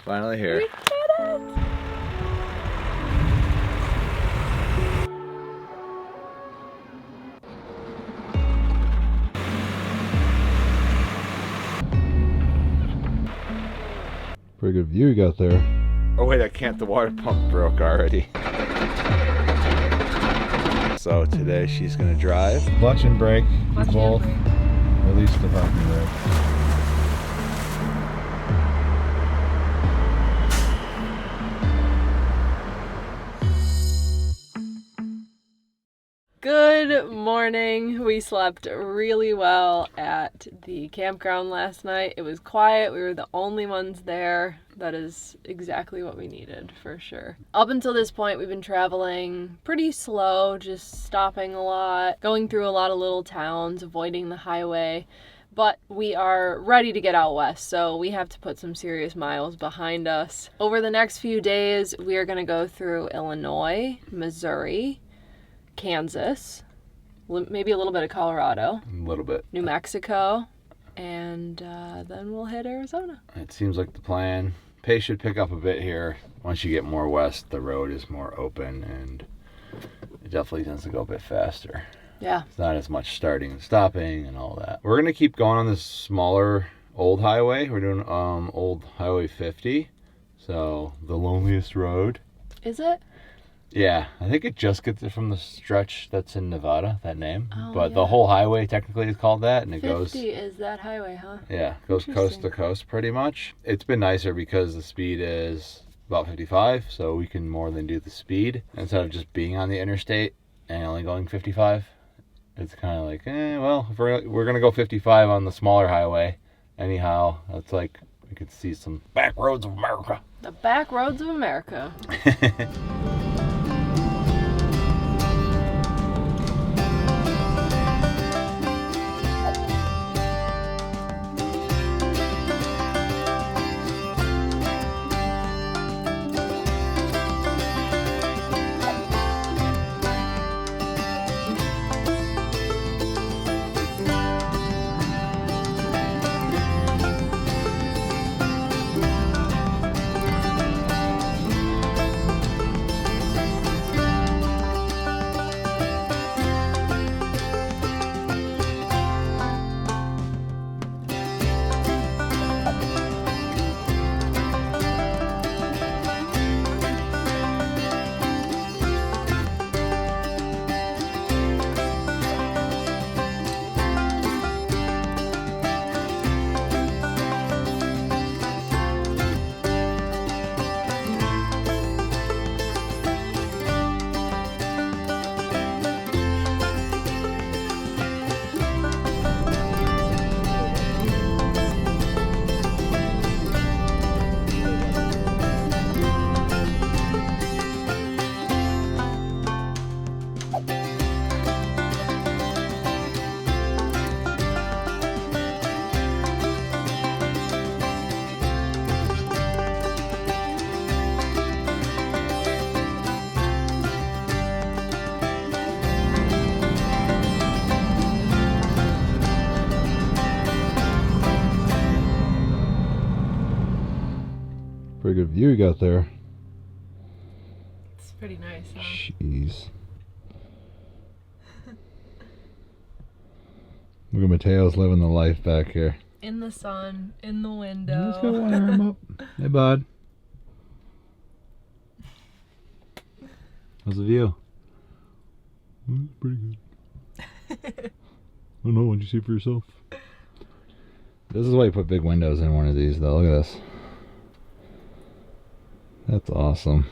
Finally here. We did it! Pretty good view you got there. Oh wait, I can't. The water pump broke already. So today she's gonna drive. Clutch and brake, Clutch and both. brake. Release the parking brake. Good morning. We slept really well at the campground last night. It was quiet. We were the only ones there. That is exactly what we needed, for sure. Up until this point, we've been traveling pretty slow, just stopping a lot, going through a lot of little towns, avoiding the highway. But we are ready to get out west, so we have to put some serious miles behind us. Over the next few days, we are going to go through Illinois, Missouri, Kansas, maybe a little bit of Colorado, A little bit. New Mexico, and then we'll hit Arizona. It seems like the plan. Pace should pick up a bit here. Once you get more west, the road is more open and it definitely tends to go a bit faster. Yeah. It's not as much starting and stopping and all that. We're gonna keep going on this smaller old highway. We're doing old Highway 50. So the loneliest road. Is it? Yeah, I think it just gets it from the stretch that's in Nevada, that name. Oh, but yeah. the whole highway technically is called that, and it 50 goes... is that highway, huh? Yeah, goes coast Interesting. to coast pretty much. It's been nicer because the speed is about 55, so we can more than do the speed. Instead of just being on the interstate and only going 55, it's kind of like, well, if we're going to go 55 on the smaller highway, anyhow, it's like we could see some back roads of America. The back roads of America. Pretty good view you got there. It's pretty nice, huh? Jeez. Look at Mateo's living the life back here. In the sun, in the Let's go window. wire him up. Hey, bud. How's the view? Pretty good. I don't know. What'd you see for yourself? This is why you put big windows in one of these, though. Look at this. That's awesome.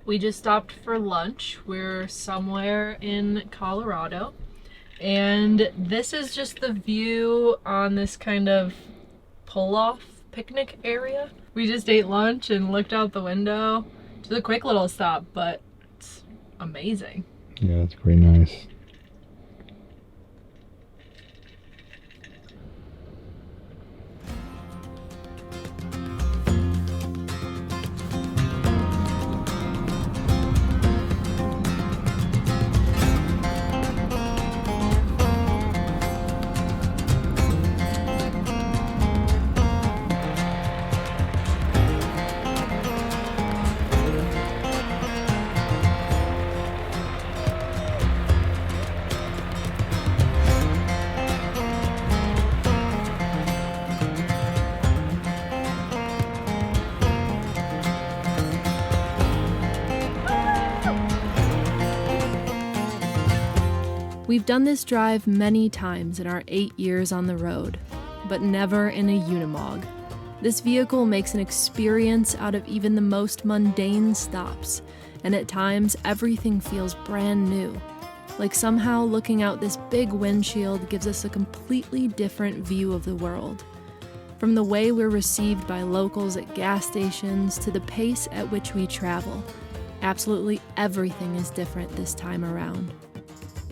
We just stopped for lunch. We're somewhere in Colorado. And this is just the view on this kind of pull-off picnic area. We just ate lunch and looked out the window. Just a quick little stop, but it's amazing. Yeah, it's pretty nice. We've done this drive many times in our 8 years on the road, but never in a Unimog. This vehicle makes an experience out of even the most mundane stops, and at times everything feels brand new. Like somehow looking out this big windshield gives us a completely different view of the world. From the way we're received by locals at gas stations to the pace at which we travel, absolutely everything is different this time around.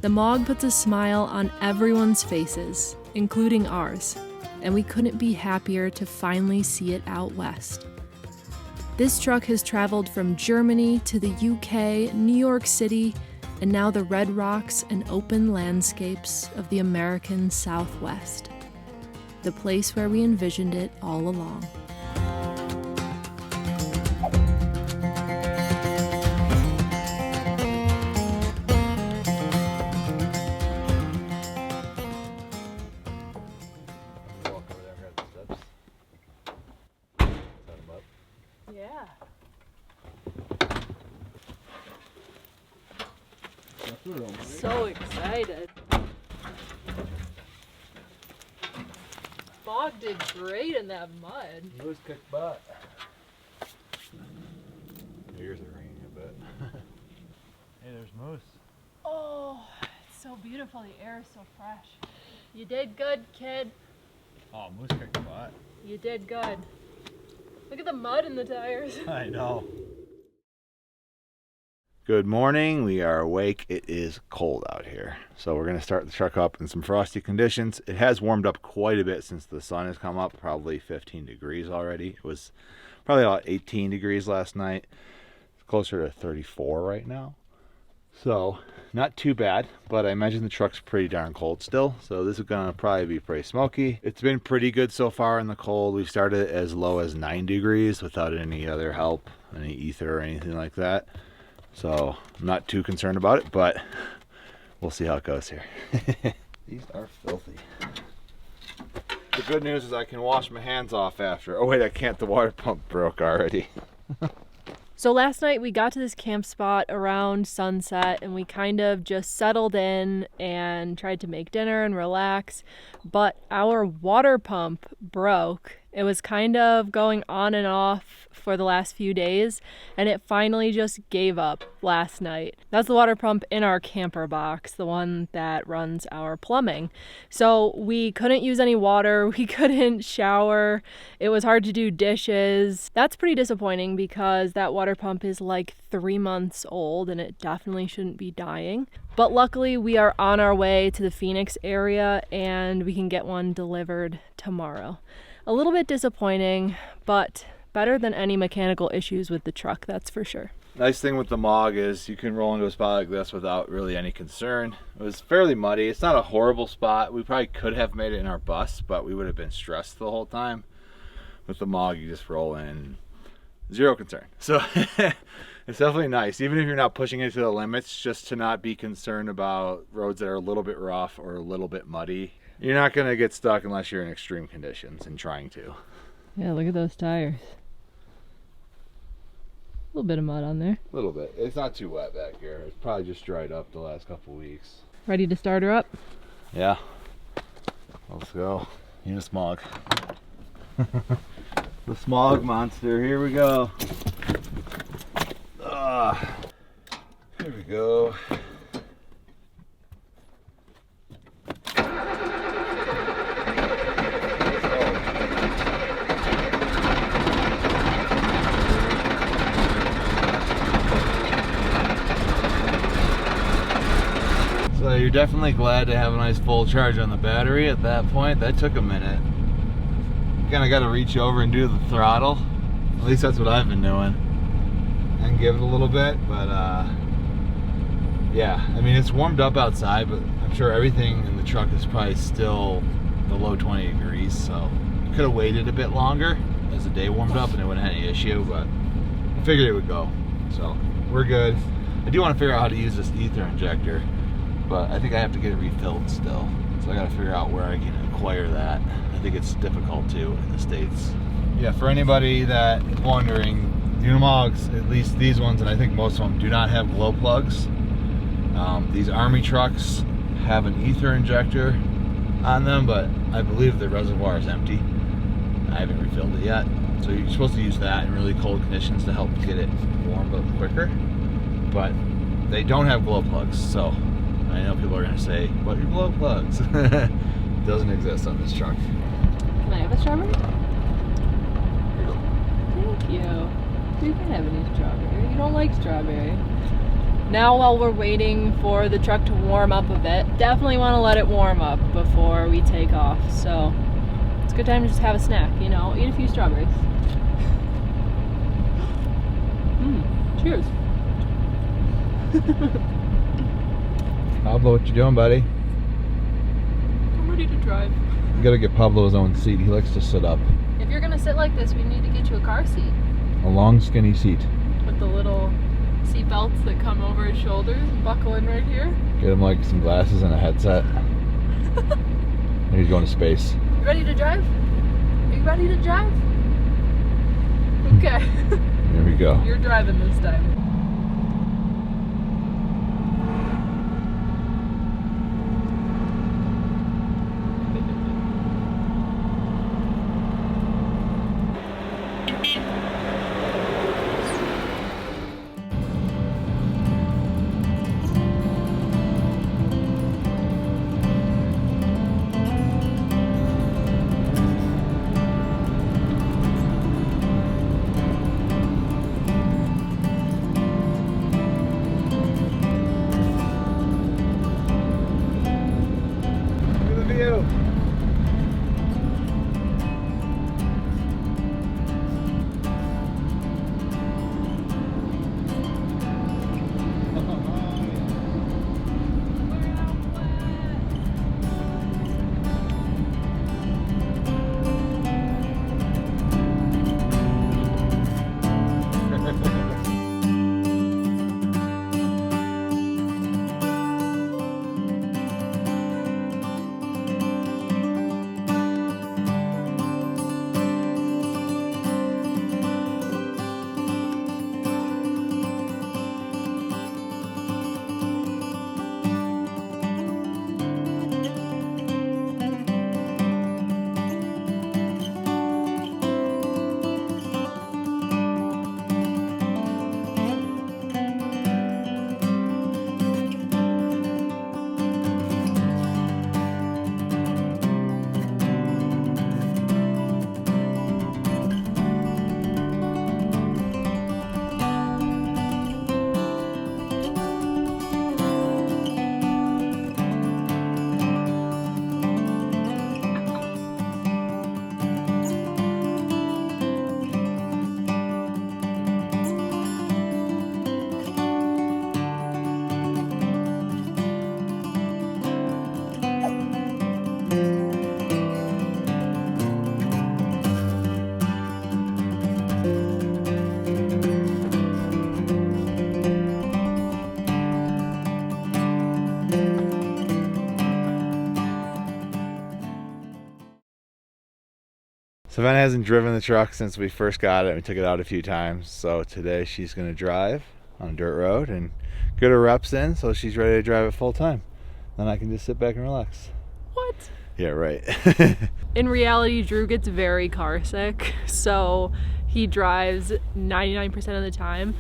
The Mog puts a smile on everyone's faces, including ours, and we couldn't be happier to finally see it out west. This truck has traveled from Germany to the UK, New York City, and now the red rocks and open landscapes of the American Southwest. The place where we envisioned it all along. Yeah. So excited. Bog did great in that mud. Moose kicked butt. Ears are ringing a bit. Hey, there's Moose. Oh, it's so beautiful. The air is so fresh. You did good, kid. Oh, Moose kicked butt. You did good. Look at the mud in the tires. I know. Good morning. We are awake. It is cold out here. So we're going to start the truck up in some frosty conditions. It has warmed up quite a bit since the sun has come up, probably 15 degrees already. It was probably about 18 degrees last night. It's closer to 34 right now. So not too bad, but I imagine the truck's pretty darn cold still. So this is going to probably be pretty smoky. It's been pretty good so far in the cold. We started as low as 9 degrees without any other help, any ether or anything like that. So I'm not too concerned about it, but we'll see how it goes here. These are filthy. The good news is I can wash my hands off after. Oh wait, I can't. The water pump broke already. So last night we got to this camp spot around sunset and we kind of just settled in and tried to make dinner and relax, but our water pump broke. It was kind of going on and off for the last few days, and it finally just gave up last night. That's the water pump in our camper box, the one that runs our plumbing. So we couldn't use any water, we couldn't shower, it was hard to do dishes. That's pretty disappointing because that water pump is like 3 months old and it definitely shouldn't be dying. But luckily we are on our way to the Phoenix area and we can get one delivered tomorrow. A little bit disappointing, but better than any mechanical issues with the truck, that's for sure. Nice thing with the Mog is you can roll into a spot like this without really any concern. It was fairly muddy. It's not a horrible spot. We probably could have made it in our bus, but we would have been stressed the whole time. With the Mog, you just roll in, zero concern. So it's definitely nice, even if you're not pushing it to the limits, just to not be concerned about roads that are a little bit rough or a little bit muddy. You're not going to get stuck unless you're in extreme conditions and trying to. Yeah, look at those tires. A little bit of mud on there. A little bit. It's not too wet back here. It's probably just dried up the last couple weeks. Ready to start her up? Yeah. Let's go. Need a smog. The smog monster. Here we go. Here we go. So you're definitely glad to have a nice full charge on the battery at that point. That took a minute. You kind of got to reach over and do the throttle. At least that's what I've been doing. And give it a little bit, but yeah, I mean, it's warmed up outside, but I'm sure everything in the truck is probably still below 20 degrees, so could have waited a bit longer as the day warmed up and it wouldn't have any issue, but I figured it would go. So we're good. I do want to figure out how to use this ether injector, but I think I have to get it refilled still. So I got to figure out where I can acquire that. I think it's difficult to in the States. Yeah, for anybody that is wondering, Unimogs, at least these ones, and I think most of them, do not have glow plugs. These Army trucks have an ether injector on them, but I believe the reservoir is empty. I haven't refilled it yet. So you're supposed to use that in really cold conditions to help get it warmed up quicker. But they don't have glow plugs, so I know people are gonna say, "What are your glow plugs?" Doesn't exist on this truck. Can I have a strawberry? Thank you. You can have any strawberry. You don't like strawberry. Now while we're waiting for the truck to warm up a bit, definitely want to let it warm up before we take off. So it's a good time to just have a snack, you know, eat a few strawberries. Cheers. Pablo, what you doing, buddy? I'm ready to drive. You gotta get Pablo his own seat. He likes to sit up. If you're gonna sit like this, we need to get you a car seat. A long, skinny seat. With the little seat belts that come over his shoulders and buckle in right here. Get him like some glasses and a headset. And he's going to space. You ready to drive? Are you ready to drive? Okay. There we go. You're driving this time. Savannah hasn't driven the truck since we first got it. We took it out a few times. So today she's going to drive on a dirt road and get her reps in so she's ready to drive it full time. Then I can just sit back and relax. What? Yeah, right. In reality, Drew gets very car sick, so he drives 99% of the time.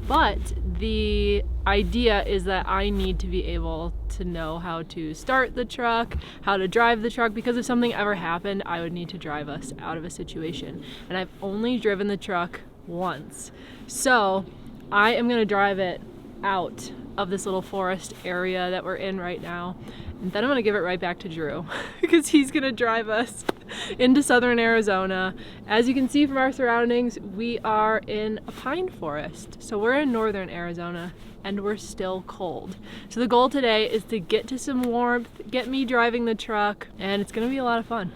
But the idea is that I need to be able to know how to start the truck, how to drive the truck, because if something ever happened, I would need to drive us out of a situation. And I've only driven the truck once. So I am gonna drive it out of this little forest area that we're in right now. And then I'm gonna give it right back to Drew because he's gonna drive us into southern Arizona. As you can see from our surroundings, we are in a pine forest. So we're in northern Arizona and we're still cold. So the goal today is to get to some warmth, get me driving the truck, and it's gonna be a lot of fun.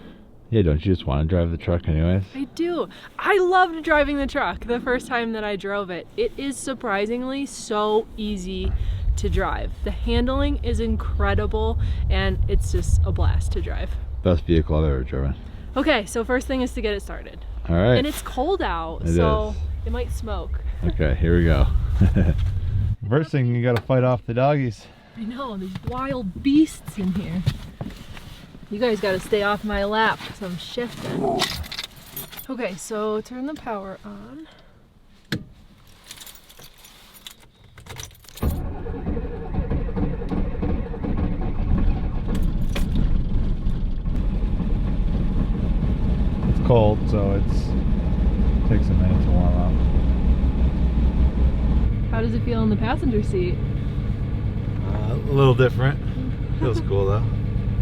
Yeah, don't you just want to drive the truck anyways? I do. I loved driving the truck the first time that I drove it. It is surprisingly so easy to drive. The handling is incredible and it's just a blast to drive. Best vehicle I've ever driven. Okay, so first thing is to get it started. All right. And it's cold out, It so is. it might smoke. Okay, here we go. First thing, you gotta fight off the doggies. I know, there's wild beasts in here. You guys gotta stay off my lap because I'm shifting. Okay, so turn the power on. It's cold, so it takes a minute to warm up. How does it feel in the passenger seat? A little different. Feels cool though.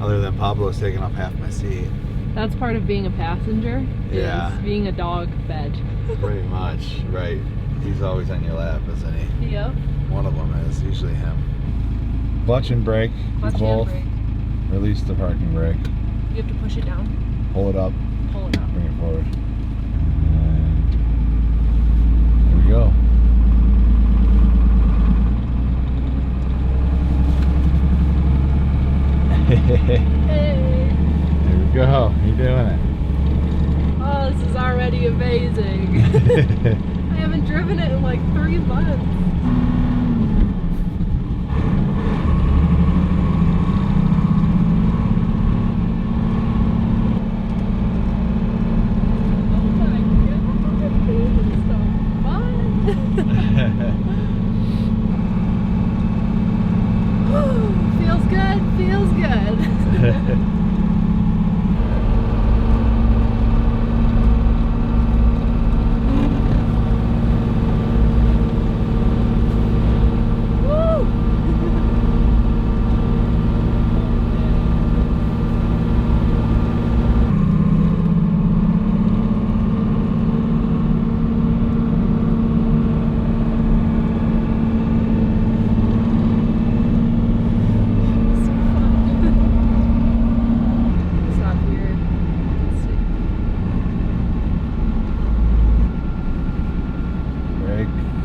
Other than Pablo's taking up half my seat. That's part of being a passenger. Yeah. Is being a dog fed. Pretty much, right. He's always on your lap, isn't he? Yep. One of them is, usually him. Clutch and brake. Clutch and both. brake. Release the parking brake. You have to push it down. Pull it up. Pull it up. Bring it forward. And here we go. Hey. There we go. You're doing it. Oh, this is already amazing. I haven't driven it in like 3 months. Oh my god, this is so fun. Whew, feels good, feels good.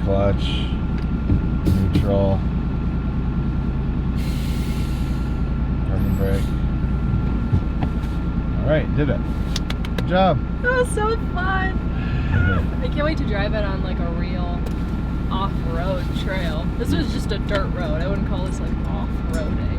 Clutch, neutral, parking brake. All right, did it. Good job. That was so fun. I can't wait to drive it on like a real off-road trail. This was just a dirt road. I wouldn't call this like off-roading.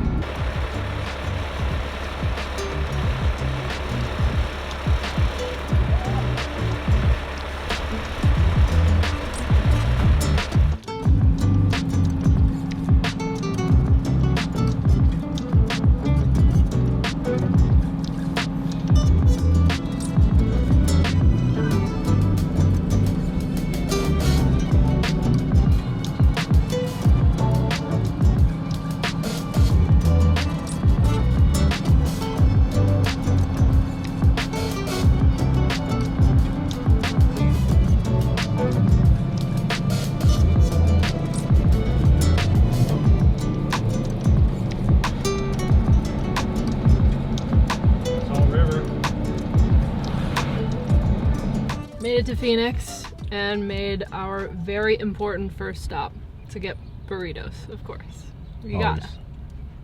Made it to Phoenix and made our very important first stop to get burritos, of course. You gotta.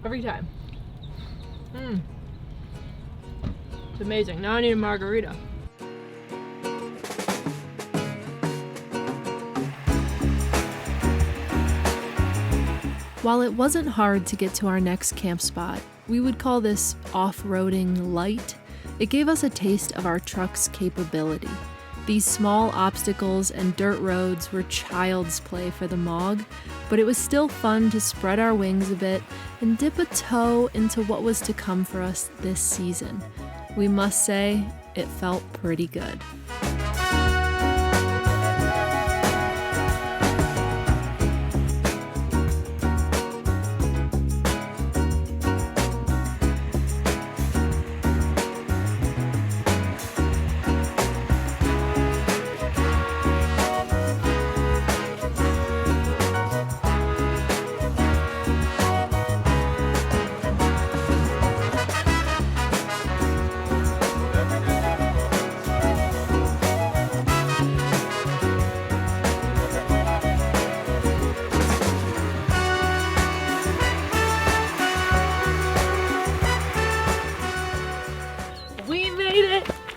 Every time. It's amazing. Now I need a margarita. While it wasn't hard to get to our next camp spot, we would call this off-roading light. It gave us a taste of our truck's capability. These small obstacles and dirt roads were child's play for the Mog, but it was still fun to spread our wings a bit and dip a toe into what was to come for us this season. We must say, it felt pretty good.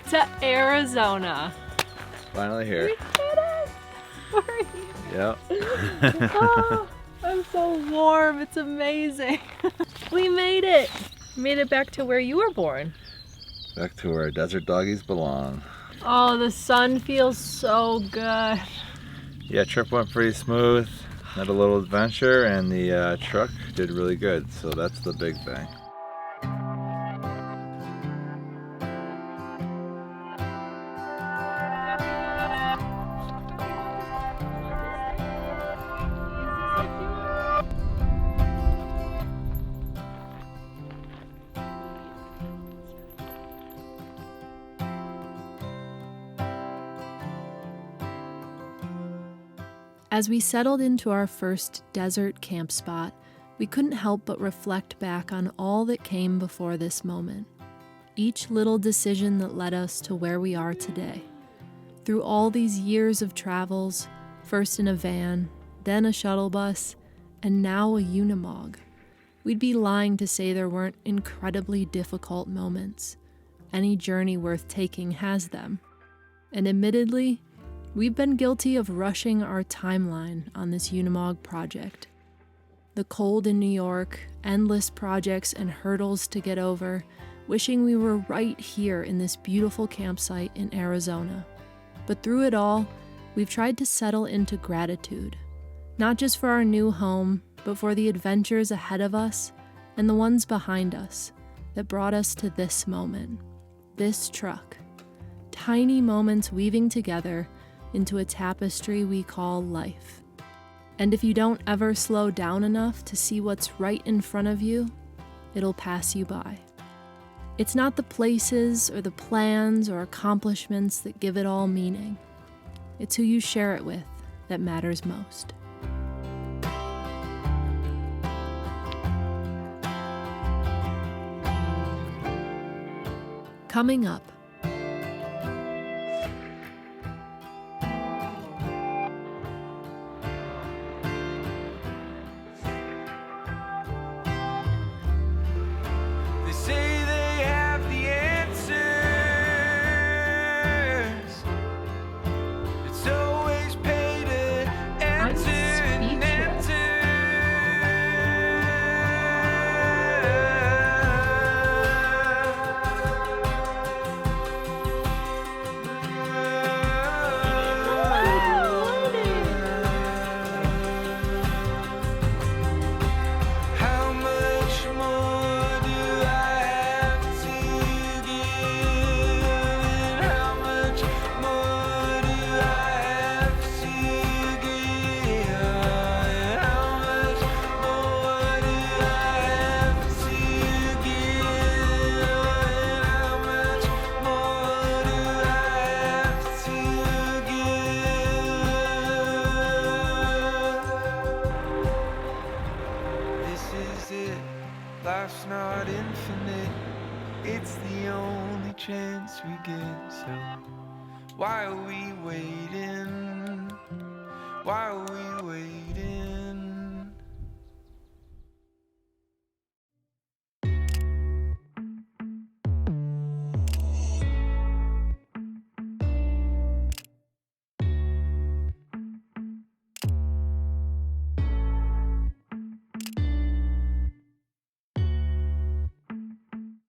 To Arizona. Finally here. We did it! Where are you? Yep. Oh, I'm I'm so warm. It's amazing. We made it. Made it back to where you were born. Back to where desert doggies belong. Oh, the sun feels so good. Yeah, trip went pretty smooth. Had a little adventure, and the truck did really good, so that's the big thing. As we settled into our first desert camp spot, we couldn't help but reflect back on all that came before this moment. Each little decision that led us to where we are today. Through all these years of travels, first in a van, then a shuttle bus, and now a Unimog, we'd be lying to say there weren't incredibly difficult moments. Any journey worth taking has them. And admittedly, we've been guilty of rushing our timeline on this Unimog project. The cold in New York, endless projects and hurdles to get over, wishing we were right here in this beautiful campsite in Arizona. But through it all, we've tried to settle into gratitude, not just for our new home, but for the adventures ahead of us and the ones behind us that brought us to this moment, this truck. Tiny moments weaving together into a tapestry we call life. And if you don't ever slow down enough to see what's right in front of you, it'll pass you by. It's not the places or the plans or accomplishments that give it all meaning. It's who you share it with that matters most. Coming up, Life's not infinite, it's the only chance we get. So why are we waiting? Why are we